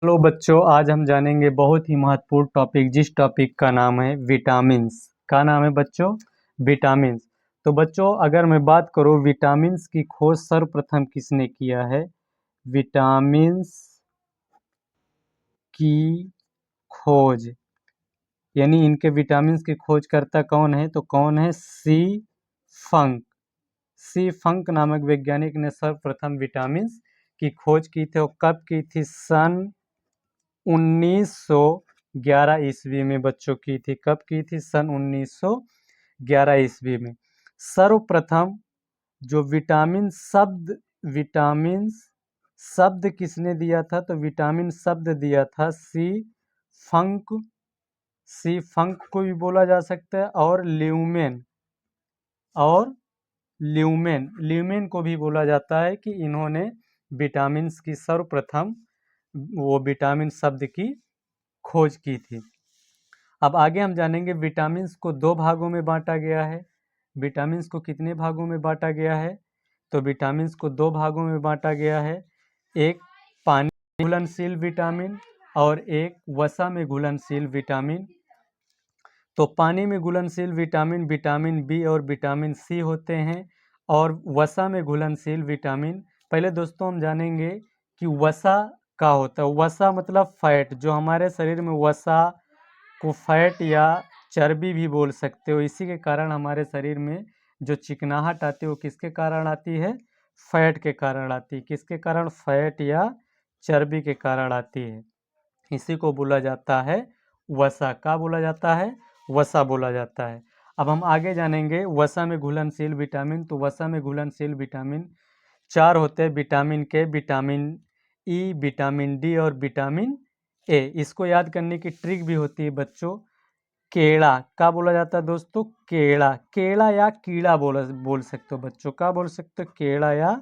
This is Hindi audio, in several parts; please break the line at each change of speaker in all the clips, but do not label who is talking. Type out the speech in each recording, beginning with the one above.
हेलो बच्चों, आज हम जानेंगे बहुत ही महत्वपूर्ण टॉपिक, जिस टॉपिक का नाम है विटामिन्स। का नाम है बच्चों? विटामिन्स। तो बच्चों, अगर मैं बात करूं विटामिन्स की खोज सर्वप्रथम किसने किया है? विटामिन्स की खोज यानी इनके विटामिन्स की खोज करता कौन है? तो कौन है? सी फंक। सी फंक नामक वैज्ञानिक ने सर्वप्रथम विटामिन्स की खोज की थी। और कब की थी? सन 1911 ईस्वी में बच्चों की थी। कब की थी? सन 1911 ईस्वी में। सर्वप्रथम जो विटामिन शब्द किसने दिया था? तो विटामिन शब्द दिया था सी फंक। सी फंक को भी बोला जा सकता है और ल्यूमेन को भी बोला जाता है कि इन्होंने विटामिन्स की सर्वप्रथम वो विटामिन शब्द की खोज की थी। अब आगे हम जानेंगे विटामिन्स को दो भागों में बांटा गया है। विटामिन्स को कितने भागों में बांटा गया है? तो विटामिन्स को दो भागों में बांटा गया है। एक पानी में घुलनशील विटामिन और एक वसा में घुलनशील विटामिन। तो पानी में घुलनशील विटामिन विटामिन बी और विटामिन सी होते हैं। और वसा में घुलनशील विटामिन, पहले दोस्तों हम जानेंगे कि वसा का होता है। वसा मतलब फैट। जो हमारे शरीर में वसा को फैट या चर्बी भी बोल सकते हो। इसी के कारण हमारे शरीर में जो चिकनाहट आती है वो किसके कारण आती है? फैट के कारण आती है। किसके कारण? फैट या चर्बी के कारण आती है। इसी को बोला जाता है वसा। का बोला जाता है? वसा बोला जाता है। अब हम आगे जानेंगे वसा में घुलनशील विटामिन। तो वसा में घुलनशील विटामिन चार होते हैं। विटामिन के, विटामिन ई, विटामिन डी और विटामिन ए। इसको याद करने की ट्रिक भी होती है बच्चों। केड़ा का बोला जाता है दोस्तों? केड़ा या कीड़ा बोल सकते हो बच्चों। का बोल सकते हो? केड़ा या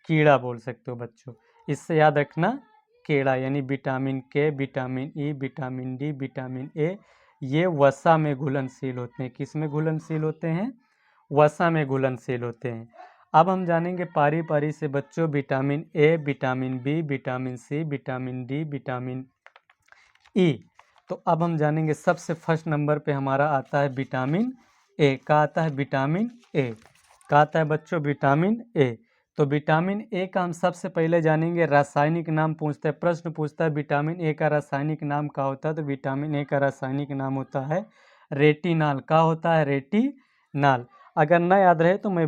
कीड़ा बोल सकते हो बच्चों। इससे याद रखना, केड़ा यानी विटामिन के, vitamin E, vitamin D, vitamin A, ये वसा में घुलनशील होते हैं। किस में घुलनशील होते हैं? वसा में घुलनशील होते हैं। अब हम जानेंगे पारी पारी से बच्चों vitamin A, vitamin B, vitamin C, vitamin D, vitamin E. तो अब हम जानेंगे सबसे फर्स्ट नंबर पे हमारा आता है विटामिन ए। का आता है? Vitamin A. का आता है बच्चों? विटामिन ए। तो विटामिन ए का हम सबसे पहले जानेंगे रासायनिक नाम पूछता है। प्रश्न पूछता है विटामिन ए का रासायनिक नाम क्या होता है? तो विटामिन ए का रासायनिक नाम होता है रेटिनाल। का होता है? रेटिनाल। अगर ना याद रहे तो मैं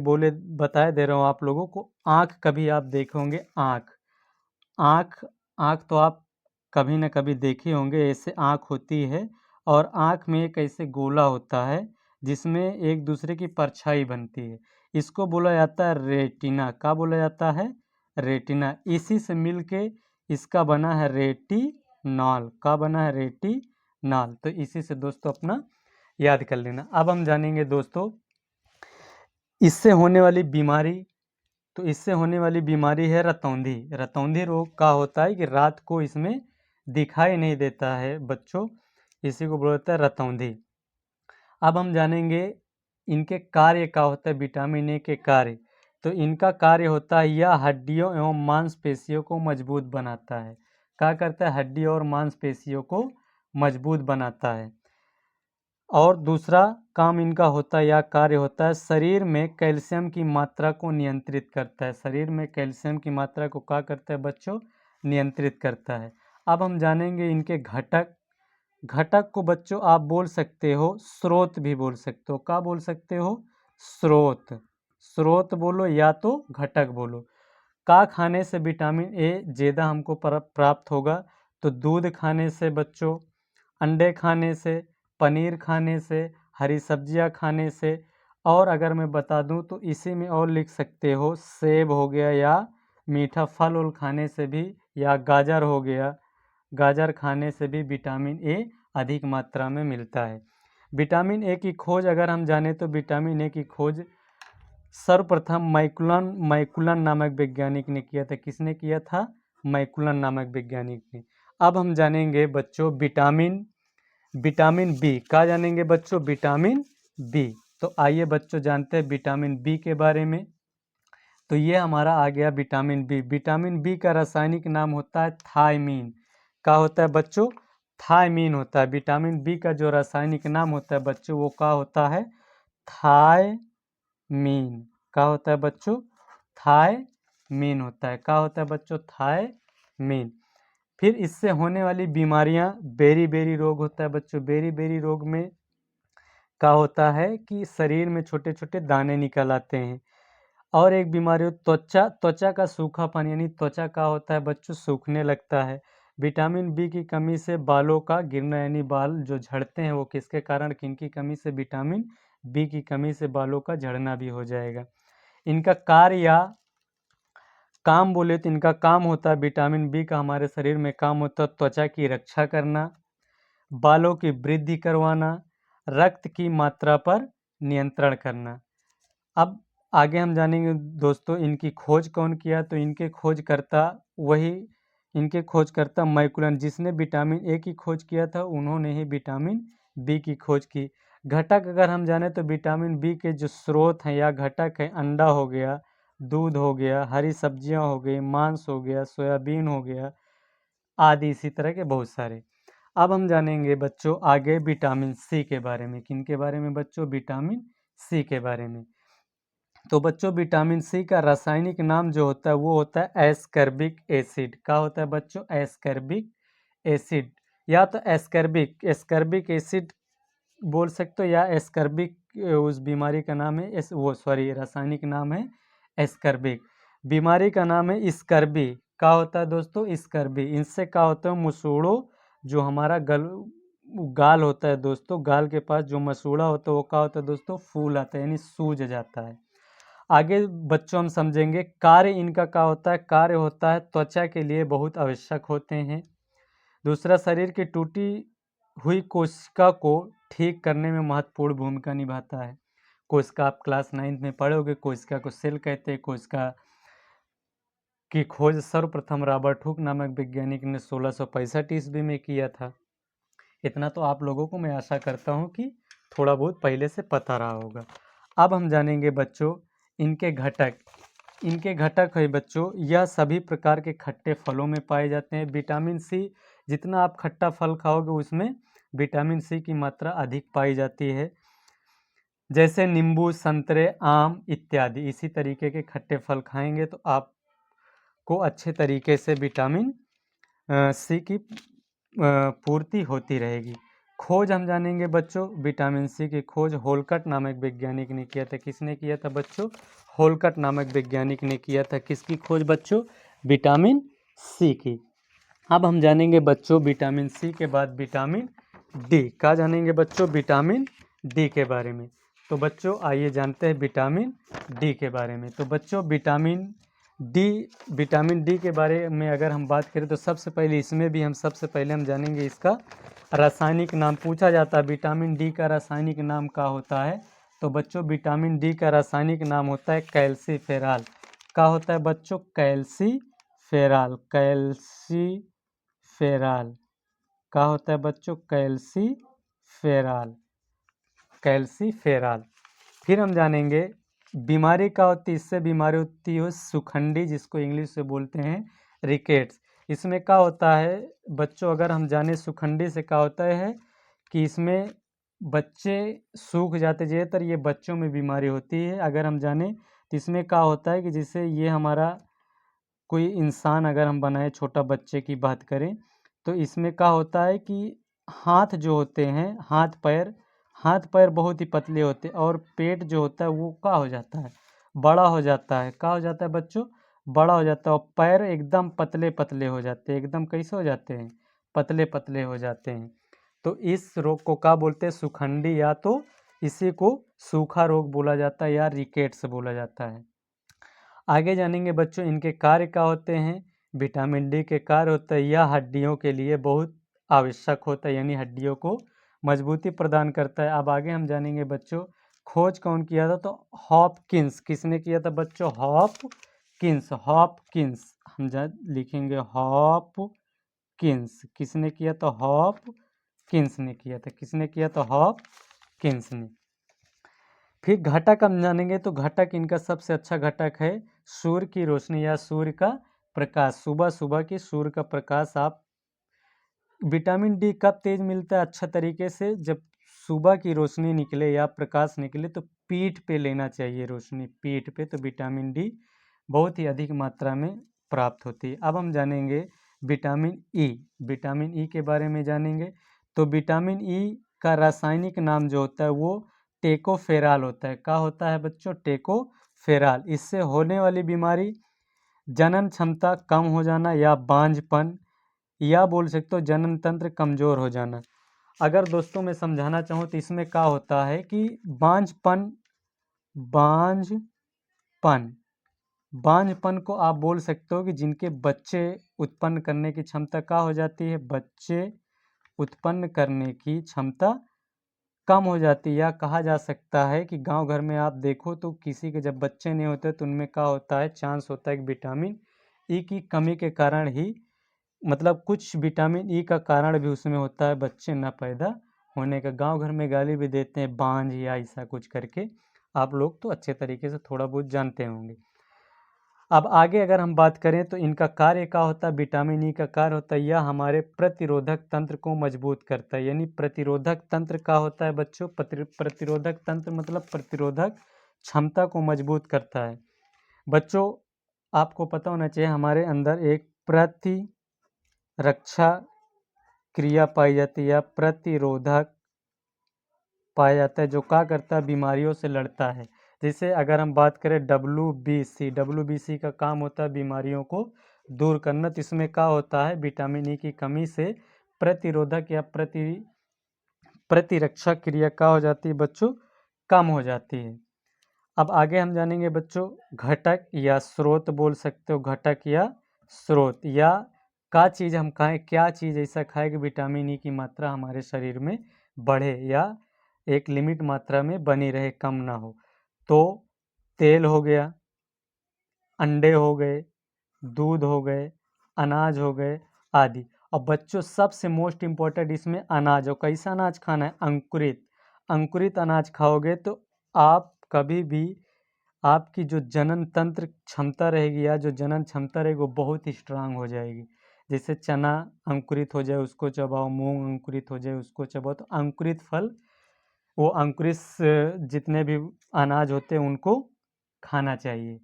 बता दे रहा हूँ आप लोगों को। आँख कभी आप देखे आँख आँख आँख तो आप कभी ना कभी देखे होंगे। ऐसे आँख होती है और आँख में एक ऐसे गोला होता है जिसमें एक दूसरे की परछाई बनती है। इसको बोला जाता है रेटिना। का बोला जाता है? रेटिना। इसी से मिलके इसका बना है रेटिनॉल। का बना है? रेटिनॉल। तो इसी से दोस्तों अपना याद कर लेना। अब हम जानेंगे दोस्तों इससे होने वाली बीमारी। तो इससे होने वाली बीमारी है रतौंधी। रतौंधी रोग का होता है कि रात को इसमें दिखाई नहीं देता है बच्चों। इसी को बोला जाता है रतौंधी। अब हम जानेंगे इनके कार्य का होता है। विटामिन ए के कार्य। तो इनका कार्य होता है यह हड्डियों एवं मांसपेशियों को मजबूत बनाता है। क्या करता है? हड्डियों और मांसपेशियों को मजबूत बनाता है। और दूसरा काम इनका होता है या कार्य होता है शरीर में कैल्शियम की मात्रा को नियंत्रित करता है। शरीर में कैल्शियम की मात्रा को क्या करता है बच्चों? नियंत्रित करता है। अब हम जानेंगे इनके घटक। घटक को बच्चों आप बोल सकते हो स्रोत भी बोल सकते हो। क्या बोल सकते हो? स्रोत। स्रोत बोलो या तो घटक बोलो। का खाने से विटामिन ए ज़्यादा हमको प्राप्त होगा? तो दूध खाने से बच्चों, अंडे खाने से, पनीर खाने से, हरी सब्जियां खाने से। और अगर मैं बता दूं तो इसी में और लिख सकते हो सेब हो गया या मीठा फल उल खाने से भी, या गाजर हो गया, गाजर खाने से भी विटामिन ए अधिक मात्रा में मिलता है। विटामिन ए की खोज अगर हम जाने तो विटामिन ए की खोज सर्वप्रथम मैकुलन नामक वैज्ञानिक ने किया था। किसने किया था? मैकुलन नामक वैज्ञानिक ने। अब हम जानेंगे बच्चों विटामिन बी। का जानेंगे बच्चों? Vitamin B. तो आइए बच्चों जानते हैं विटामिन बी के बारे में। तो ये हमारा आ गया विटामिन बी। विटामिन बी का रासायनिक नाम होता है थायमीन। क्या होता है बच्चों, थायमीन होता है। विटामिन बी का जो रासायनिक नाम होता है बच्चों वो क्या होता है, थायमीन। क्या होता है बच्चों, थायमीन होता है। क्या होता है बच्चों, थायमीन। फिर इससे होने वाली बीमारियां, बेरी बेरी रोग होता है बच्चों। बेरी बेरी रोग में क्या होता है कि शरीर में छोटे छोटे दाने निकल आते हैं। और एक बीमारी हो त्वचा, त्वचा का सूखापन, यानी त्वचा का होता है बच्चों सूखने लगता है। विटामिन बी की कमी से बालों का गिरना, यानी बाल जो झड़ते हैं वो किसके कारण, किनकी कमी से, विटामिन बी की कमी से बालों का झड़ना भी हो जाएगा। इनका कार्य या काम बोले तो इनका काम होता है, विटामिन बी का हमारे शरीर में काम होता है त्वचा की रक्षा करना, बालों की वृद्धि करवाना, रक्त की मात्रा पर नियंत्रण करना। अब आगे हम जानेंगे दोस्तों इनकी खोज कौन किया, तो इनके खोजकर्ता मैकुलन, जिसने विटामिन ए की खोज किया था उन्होंने ही विटामिन बी की खोज की। घटक अगर हम जाने तो विटामिन बी के जो स्रोत हैं या घटक हैं, अंडा हो गया, दूध हो गया, हरी सब्जियां हो गई, मांस हो गया, सोयाबीन हो गया आदि, इसी तरह के बहुत सारे। अब हम जानेंगे बच्चों आगे विटामिन सी के बारे में। किन के बारे में बच्चों, विटामिन सी के बारे में। तो बच्चों विटामिन सी का रासायनिक नाम जो होता है वो होता है एस्कर्बिक एसिड। क्या होता है बच्चों, एस्कर्बिक एसिड, या तो एस्कर्बिक एसिड बोल सकते हो, या एस्कर्बिक उस बीमारी का नाम है, रासायनिक नाम है एस्कर्बिक। बीमारी का नाम है स्कर्बी। क्या होता है दोस्तों, स्कर्बी। इनसे क्या होता है, मसूड़ों, जो हमारा गाल होता है दोस्तों, गाल के पास जो मसूड़ा होता है वो क्या होता है दोस्तों, फूल आता है, यानी सूज जाता है। आगे बच्चों हम समझेंगे कार्य इनका क्या होता है। कार्य होता है त्वचा के लिए बहुत आवश्यक होते हैं। दूसरा, शरीर की टूटी हुई कोशिका को ठीक करने में महत्वपूर्ण भूमिका निभाता है। कोशिका आप क्लास 9th में पढ़ोगे, कोशिका को सेल कहते हैं। कोशिका की खोज सर्वप्रथम रॉबर्ट हुक नामक वैज्ञानिक ने 1665 ईस्वी में किया था। इतना तो आप लोगों को मैं आशा करता हूँ कि थोड़ा बहुत पहले से पता रहा होगा। अब हम जानेंगे बच्चों इनके घटक। इनके घटक है बच्चों, यह सभी प्रकार के खट्टे फलों में पाए जाते हैं। विटामिन सी, जितना आप खट्टा फल खाओगे उसमें विटामिन सी की मात्रा अधिक पाई जाती है, जैसे नींबू, संतरे, आम इत्यादि। इसी तरीके के खट्टे फल खाएंगे तो आपको अच्छे तरीके से विटामिन सी की पूर्ति होती रहेगी। खोज हम जानेंगे बच्चों, विटामिन सी की खोज होलकट नामक वैज्ञानिक ने किया था। किसने किया था बच्चों, होलकट नामक वैज्ञानिक ने किया था। किसकी खोज बच्चों, विटामिन सी की। अब हम जानेंगे बच्चों विटामिन सी के बाद विटामिन डी। क्या जानेंगे बच्चों, विटामिन डी के बारे में। तो बच्चों आइए जानते हैं विटामिन डी के बारे में। तो बच्चों विटामिन डी के बारे में अगर हम बात करें तो सबसे पहले हम जानेंगे इसका रासायनिक नाम। पूछा जाता है विटामिन डी का रासायनिक नाम क्या होता है, तो बच्चों विटामिन डी का रासायनिक नाम होता है कैल्सीफेरॉल। क्या होता है बच्चों, कैल्सीफेरॉल। कैल्सीफेरॉल क्या होता है बच्चों, कैल्सीफेरॉल। कैल्सीफेरॉल। फिर हम जानेंगे बीमारी क्या होती है। इससे बीमारी होती है सुखंडी, जिसको इंग्लिश से बोलते हैं रिकेट्स। इसमें क्या होता है बच्चों, अगर हम जाने सुखंडी से क्या होता है कि इसमें बच्चे सूख जाते, ज़्यादातर ये बच्चों में बीमारी होती है। अगर हम जाने तो इसमें क्या होता है कि जैसे ये हमारा कोई इंसान अगर हम बनाए, छोटा बच्चे की बात करें, तो इसमें क्या होता है कि हाथ जो होते हैं, हाथ पैर बहुत ही पतले होते हैं, और पेट जो होता है वो क्या हो जाता है, बड़ा हो जाता है। क्या हो जाता है बच्चों, बड़ा हो जाता है। और पैर एकदम पतले पतले हो जाते हैं, एकदम कैसे हो जाते हैं, पतले पतले हो जाते हैं। तो इस रोग को क्या बोलते हैं, सुखंडी, या तो इसी को सूखा रोग बोला जाता है या रिकेट्स बोला जाता है। आगे जानेंगे बच्चों इनके कार्य क्या होते हैं। विटामिन डी के कार्य होते हैं, यह हड्डियों के लिए बहुत आवश्यक होता है, यानी हड्डियों को मजबूती प्रदान करता है। अब आगे हम जानेंगे बच्चों खोज कौन किया था, तो हॉपकिंस। किसने किया था बच्चों, हॉपकिंस। हॉपकिंस हम लिखेंगे हॉपकिंस। किसने किया था, हॉपकिंस ने किया था। किसने किया था, हॉपकिंस ने। फिर घटक हम जानेंगे, तो घटक इनका सबसे अच्छा घटक है सूर्य की रोशनी या सूर्य का प्रकाश। सुबह सुबह की सूर्य का प्रकाश आप विटामिन डी कब तेज मिलता है अच्छा तरीके से? जब सुबह की रोशनी निकले या प्रकाश निकले तो पीठ पे लेना चाहिए रोशनी, पीठ पे, तो विटामिन डी बहुत ही अधिक मात्रा में प्राप्त होती है। अब हम जानेंगे विटामिन ई, विटामिन ई के बारे में जानेंगे। तो विटामिन ई का रासायनिक नाम जो होता है वो टेकोफेराल होता है। क्या होता है बच्चों? टेकोफेराल। इससे होने वाली बीमारी जनन क्षमता कम हो जाना या बांझपन, या बोल सकते हो जनन तंत्र कमजोर हो जाना। अगर दोस्तों मैं समझाना चाहूँ तो इसमें क्या होता है कि बांझपन, बांझपन को आप बोल सकते हो कि जिनके बच्चे उत्पन्न करने की क्षमता क्या हो जाती है? बच्चे उत्पन्न करने की क्षमता कम हो जाती है। या कहा जा सकता है कि गांव घर में आप देखो तो किसी के जब बच्चे नहीं होते तो उनमें क्या होता है? चांस होता है कि विटामिन ई की कमी के कारण ही, मतलब कुछ विटामिन ई का कारण भी उसमें होता है बच्चे न पैदा होने का। गांव घर में गाली भी देते हैं बांझ या ऐसा कुछ करके, आप लोग तो अच्छे तरीके से थोड़ा बहुत जानते होंगे। अब आगे अगर हम बात करें तो इनका कार्य क्या होता है? विटामिन ई का कार्य होता है यह हमारे प्रतिरोधक तंत्र को मजबूत करता है। यानी प्रतिरोधक तंत्र क्या होता है बच्चों? प्रतिरोधक तंत्र मतलब प्रतिरोधक क्षमता को मजबूत करता है। बच्चों आपको पता होना चाहिए हमारे अंदर एक प्रतिरक्षा क्रिया पाई जाती है या प्रतिरोधक पाया जाता है, जो क्या करता है? बीमारियों से लड़ता है। जैसे अगर हम बात करें WBC का काम होता है बीमारियों को दूर करना। तो इसमें क्या होता है? विटामिन ई की कमी से प्रतिरोधक या प्रतिरक्षा क्रिया क्या हो जाती है बच्चों? कम हो जाती है। अब आगे हम जानेंगे बच्चों घटक या स्रोत बोल सकते हो, घटक या स्रोत, या क्या चीज़ हम खाएं, क्या चीज़ ऐसा खाएं कि विटामिन ई की मात्रा हमारे शरीर में बढ़े या एक लिमिट मात्रा में बनी रहे, कम ना हो। तो तेल हो गया, अंडे हो गए, दूध हो गए, अनाज हो गए आदि। और बच्चों सबसे मोस्ट इम्पोर्टेंट इसमें अनाज, और कैसा अनाज खाना है? अंकुरित। अंकुरित अनाज खाओगे तो आप कभी भी, आपकी जो जनन तंत्र क्षमता रहेगी या जो जनन क्षमता रहेगी वो बहुत ही स्ट्रांग हो जाएगी। जैसे चना अंकुरित हो जाए उसको चबाओ, मूंग अंकुरित हो जाए उसको चबाओ, तो अंकुरित फल, वो अंकुरित जितने भी अनाज होते हैं उनको खाना चाहिए।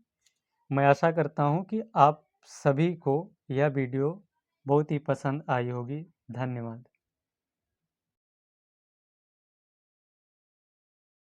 मैं आशा करता हूँ कि आप सभी को यह वीडियो बहुत ही पसंद आई होगी। धन्यवाद।